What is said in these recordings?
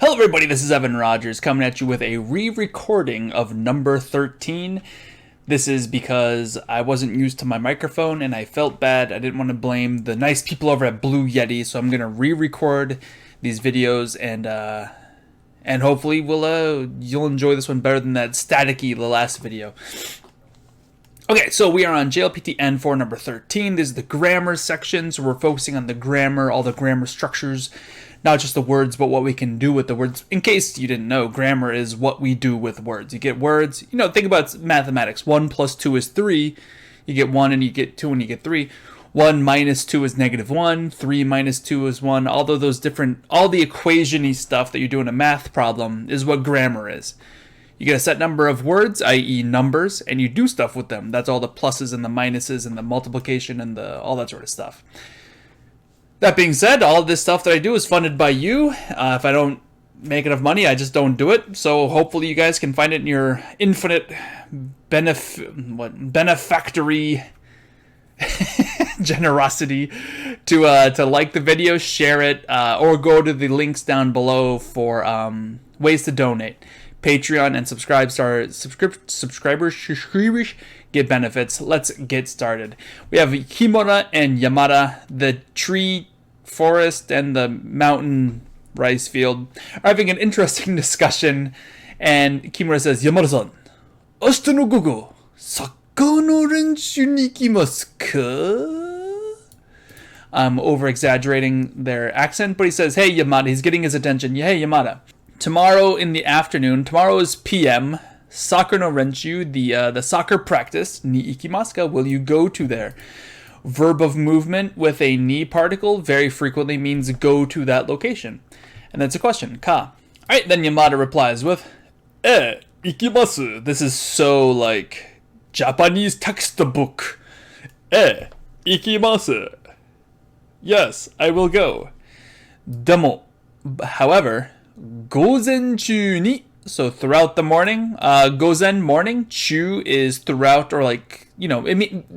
Hello everybody, this is Evan Rogers coming at you with a re-recording of number 13. This is because I wasn't used to my microphone and I felt bad. I didn't want to blame the nice people over at Blue Yeti, so I'm going to re-record these videos and hopefully you'll enjoy this one better than that staticky the last video. Okay, so we are on JLPT N4 number 13. This is the grammar section, so we're focusing on the grammar, all the grammar structures, not just the words, but what we can do with the words. In case you didn't know, grammar is what we do with words. You get words, think about mathematics. 1 plus 2 is 3. You get 1 and you get 2 and you get 3. 1 minus 2 is -1. 3 minus 2 is 1. All the equation-y stuff that you do in a math problem is what grammar is. You get a set number of words, i.e. numbers, and you do stuff with them. That's all the pluses and the minuses and the multiplication and all that sort of stuff. That being said, all of this stuff that I do is funded by you. If I don't make enough money, I just don't do it. So hopefully you guys can find it in your infinite benefactory generosity to like the video, share it, or go to the links down below for ways to donate. Patreon and subscribers get benefits. Let's get started. We have Kimura and Yamada, the tree forest and the mountain rice field, are having an interesting discussion. And Kimura says, Yamada-san, ashita no gogo, sakkar no renshu ni ikimasu ka? I'm over-exaggerating their accent, but he says, hey Yamada, he's getting his attention. Hey Yamada, tomorrow in the afternoon, tomorrow is PM, soccer no renshu, the soccer practice, ni ikimasu ka? Will you go to there? Verb of movement with a ni particle very frequently means go to that location. And that's a question, ka. Alright, then Yamada replies with, ikimasu. This is so like Japanese textbook. Ikimasu. Yes, I will go. Demo. However, gozenchu ni, so throughout the morning. Gozen, morning. Chu is throughout, or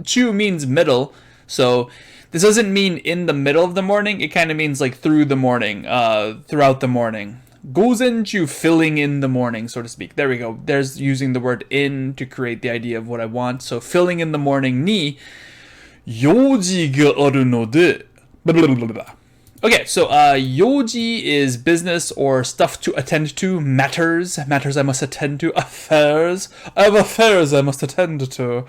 chu means middle. So this doesn't mean in the middle of the morning. It kind of means like through the morning, throughout the morning. Gozenchu, filling in the morning, so to speak. There we go. There's using the word in to create the idea of what I want. So filling in the morning ni, yoji ga aru no de, blah, blah, blah, blah. Okay, so yoji is business or stuff to attend to, matters I must attend to, affairs. I have affairs I must attend to.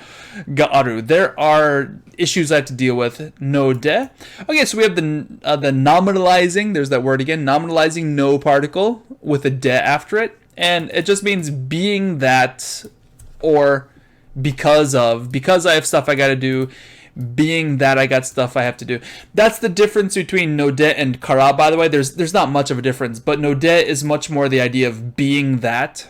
Ga'aru, there are issues I have to deal with. No de. Okay, so we have the nominalizing. There's that word again. Nominalizing no particle with a de after it, and it just means being that or because of. Because I have stuff I got to do. Being that I got stuff I have to do. That's the difference between no de and kara, by the way. There's not much of a difference, but no de is much more the idea of being that,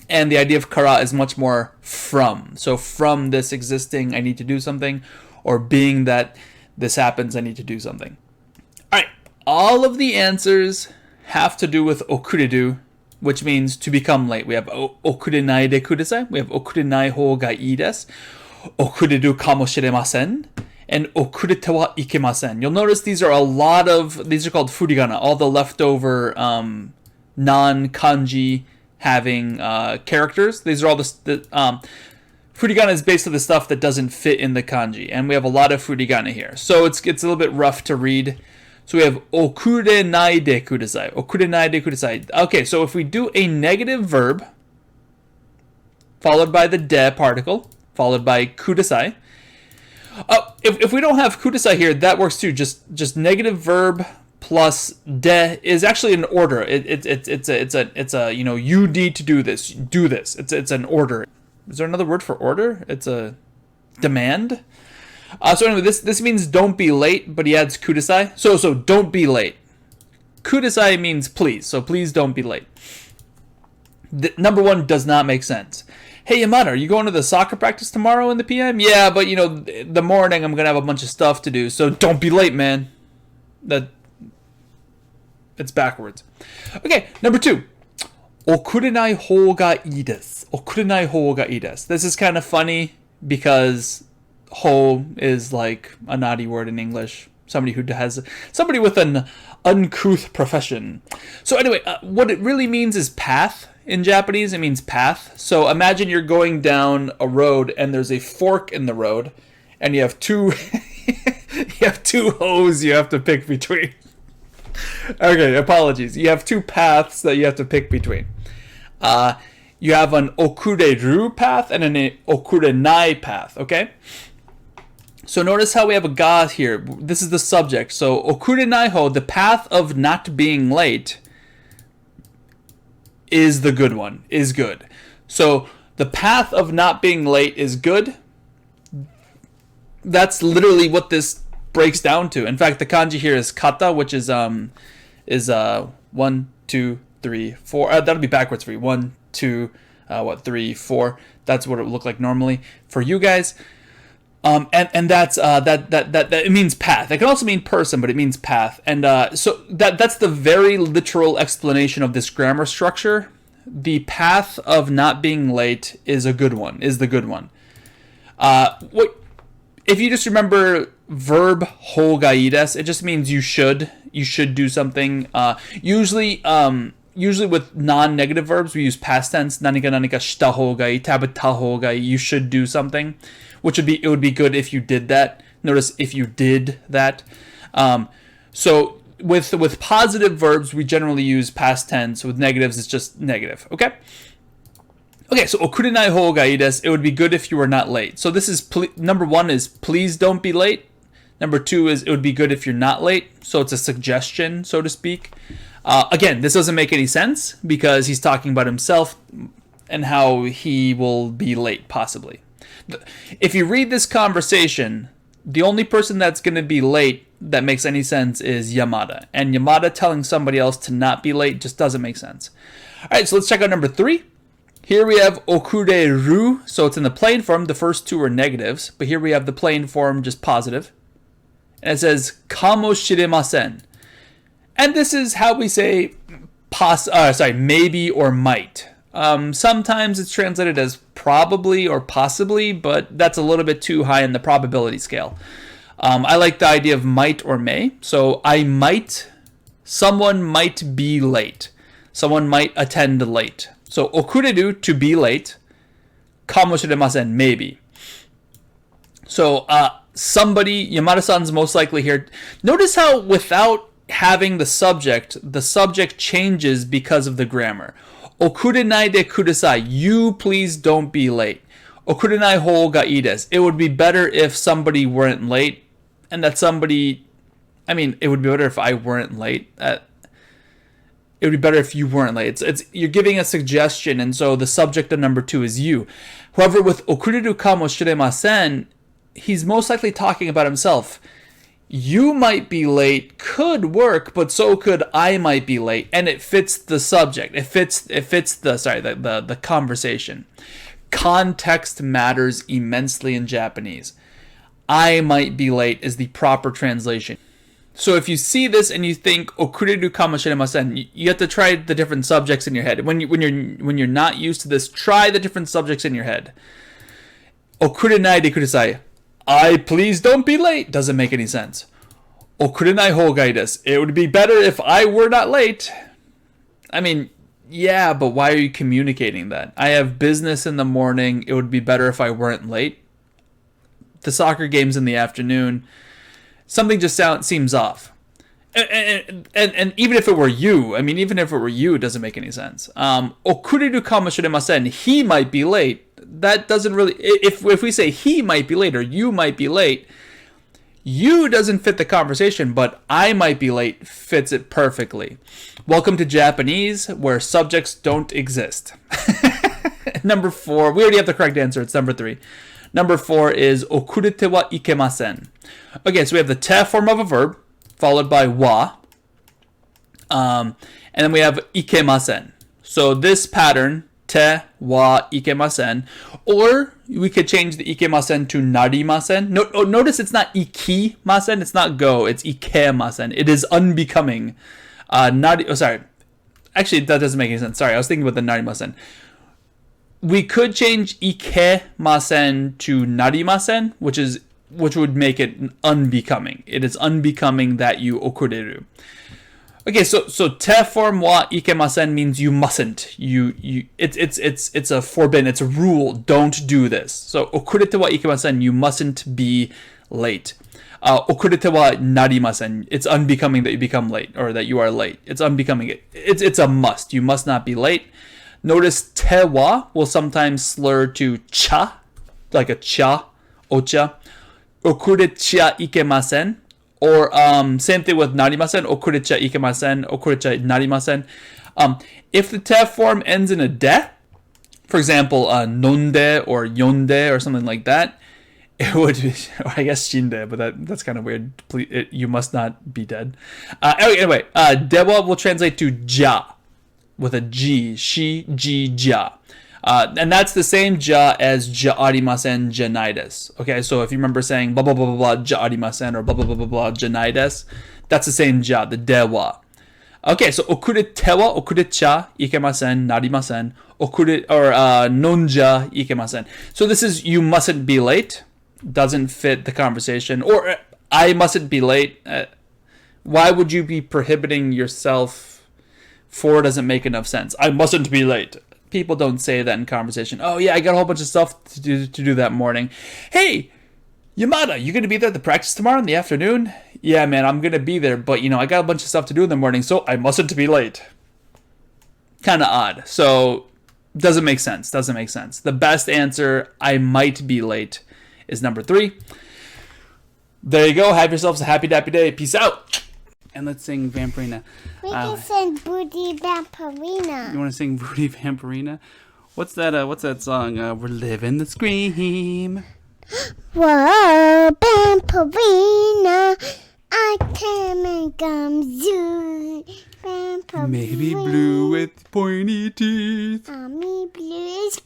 and the idea of kara is much more from. So from this existing, I need to do something, or being that this happens, I need to do something. Alright, all of the answers have to do with okureru, which means to become late. We have okurenai de kudasai, we have okurenai hou ga ii desu, okureru kamoshiremasen, and okurete wa ikemasen. You'll notice these are called furigana, all the leftover non-kanji having characters. These are all furigana is basically the stuff that doesn't fit in the kanji, and we have a lot of furigana here. So it's a little bit rough to read. So we have okurenai de kudasai, okurenai de kudasai. Okay, so if we do a negative verb followed by the de particle, followed by kudasai. If we don't have kudasai here, that works too. Just negative verb plus de is actually an order. It's a you need to do this. Do this. It's an order. Is there another word for order? It's a demand. So anyway, this means don't be late, but he adds kudasai. So don't be late. Kudasai means please. So please don't be late. Number one does not make sense. Hey Yamada, are you going to the soccer practice tomorrow in the PM? Yeah, but the morning I'm going to have a bunch of stuff to do, so don't be late, man. It's backwards. Okay, number 2. Okurenai hou ga ii desu. Okurenai hou ga ii desu. This is kind of funny because ho is like a naughty word in English. somebody with an uncouth profession. So anyway, what it really means is path. In Japanese, it means path. So imagine you're going down a road and there's a fork in the road, and you have two hoes you have to pick between. Okay, apologies. You have two paths that you have to pick between. You have an okureru path and an okurenai path, okay? So notice how we have a ga here. This is the subject. So okurenai ho, the path of not being late, is the good one, is good. So the path of not being late is good. That's literally what this breaks down to. In fact, the kanji here is kata, which is 1, 2, 3, 4. That'll be backwards for you. 1, 2, 3, 4. That's what it would look like normally for you guys. And that's that it means path. It can also mean person, but it means path. And so that's the very literal explanation of this grammar structure. The path of not being late is a good one. Is the good one. What if you just remember verb ho ga ii desu? It just means you should do something. Usually with non-negative verbs, we use past tense. Nanika shita hou ga ii, tabata hou ga ii. You should do something. It would be good if you did that. Notice if you did that. So with positive verbs, we generally use past tense. With negatives, it's just negative. Okay. Okay. So okurenai hou ga ii desu. It would be good if you were not late. So this is number 1 is please don't be late. Number 2 is it would be good if you're not late. So it's a suggestion, so to speak. Again, this doesn't make any sense because he's talking about himself and how he will be late possibly. If you read this conversation, the only person that's going to be late that makes any sense is Yamada. And Yamada telling somebody else to not be late just doesn't make sense. All right, so let's check out number 3. Here we have okureru, so it's in the plain form. The first 2 are negatives, but here we have the plain form, just positive. And it says kamoshiremasen. And this is how we say maybe or might. Sometimes it's translated as probably or possibly, but that's a little bit too high in the probability scale. I like the idea of might or may. So someone might be late. Someone might attend late. So okureru, to be late. Kamoshiremasen, maybe. So Yamada-san's most likely here. Notice how without having the subject changes because of the grammar. Okurenai de kudasai. You please don't be late. Okurenai hou ga ii desu. It would be better if somebody weren't late. And that somebody... it would be better if I weren't late. It would be better if you weren't late. You're giving a suggestion, and so the subject of number 2 is you. However, with okureru kamoshiremasen, he's most likely talking about himself. You might be late could work, but so could I might be late, and it fits the subject. It fits the conversation. Context matters immensely in Japanese. I might be late is the proper translation. So if you see this and you think okureru kamoshiremasen, you have to try the different subjects in your head. When you're not used to this, try the different subjects in your head. Okurenai de kudasai. I please don't be late doesn't make any sense. Okurenai hou ga ii desu. It would be better if I were not late. Yeah, but why are you communicating that? I have business in the morning. It would be better if I weren't late. The soccer game's in the afternoon. Something just seems off. And even if it were you, it doesn't make any sense. Okureru kamoshiremasen. He might be late. That doesn't really... If we say he might be late or you might be late, you doesn't fit the conversation, but I might be late fits it perfectly. Welcome to Japanese, where subjects don't exist. Number 4, we already have the correct answer. It's number 3. Number 4 is okurete wa ikemasen. Okay, so we have the te form of a verb, followed by wa. And then we have ikemasen. So this pattern... te wa ikemasen, or we could change the ikemasen to narimasen. Notice it's not ikimasen, it's not go, it's ikemasen. It is unbecoming. Actually, that doesn't make any sense. Sorry, I was thinking about the narimasen. We could change ikemasen to narimasen, which is which would make it unbecoming. It is unbecoming that you okureru. Okay, so te form wa ikemasen means you mustn't. It's a forbidden. It's a rule. Don't do this. So okurete wa ikemasen. You mustn't be late. Okurete wa narimasen. It's unbecoming that you become late or that you are late. It's unbecoming. It's a must. You must not be late. Notice te wa will sometimes slur to cha, like a cha, ocha. Okurecha ikemasen. Or same thing with narimasen, okurecha ikemasen, okurecha narimasen. If the te form ends in a de, for example, nonde or yonde or something like that, it would be, or I guess shinde, but that's kind of weird. You must not be dead. Anyway, dewa will translate to ja with a G, shi, ji, ja. And that's the same ja as ja arimasen janaides. Okay, so if you remember saying blah blah blah blah blah ja arimasen or blah blah blah blah blah janaides, that's the same ja, the dewa. Okay, so okurete wa okurecha ikemasen narimasen okure or nonja ikemasen. So this is you mustn't be late. Doesn't fit the conversation. Or I mustn't be late. Why would you be prohibiting yourself? For doesn't make enough sense. I mustn't be late. People don't say that in conversation. Oh yeah, I got a whole bunch of stuff to do that morning. Hey, Yamada, you gonna be there at the practice tomorrow in the afternoon? Yeah, man, I'm gonna be there, but I got a bunch of stuff to do in the morning, so I mustn't be late. Kind of odd. So doesn't make sense. Doesn't make sense. The best answer, I might be late, is number 3. There you go. Have yourselves a happy dappy day. Peace out. And let's sing Vampirina. We can sing Booty Vampirina. You want to sing Booty Vampirina? What's that song? We're living the scream. Whoa, Vampirina, I can make zoo. Vampirina. Maybe blue with pointy teeth. Me blue is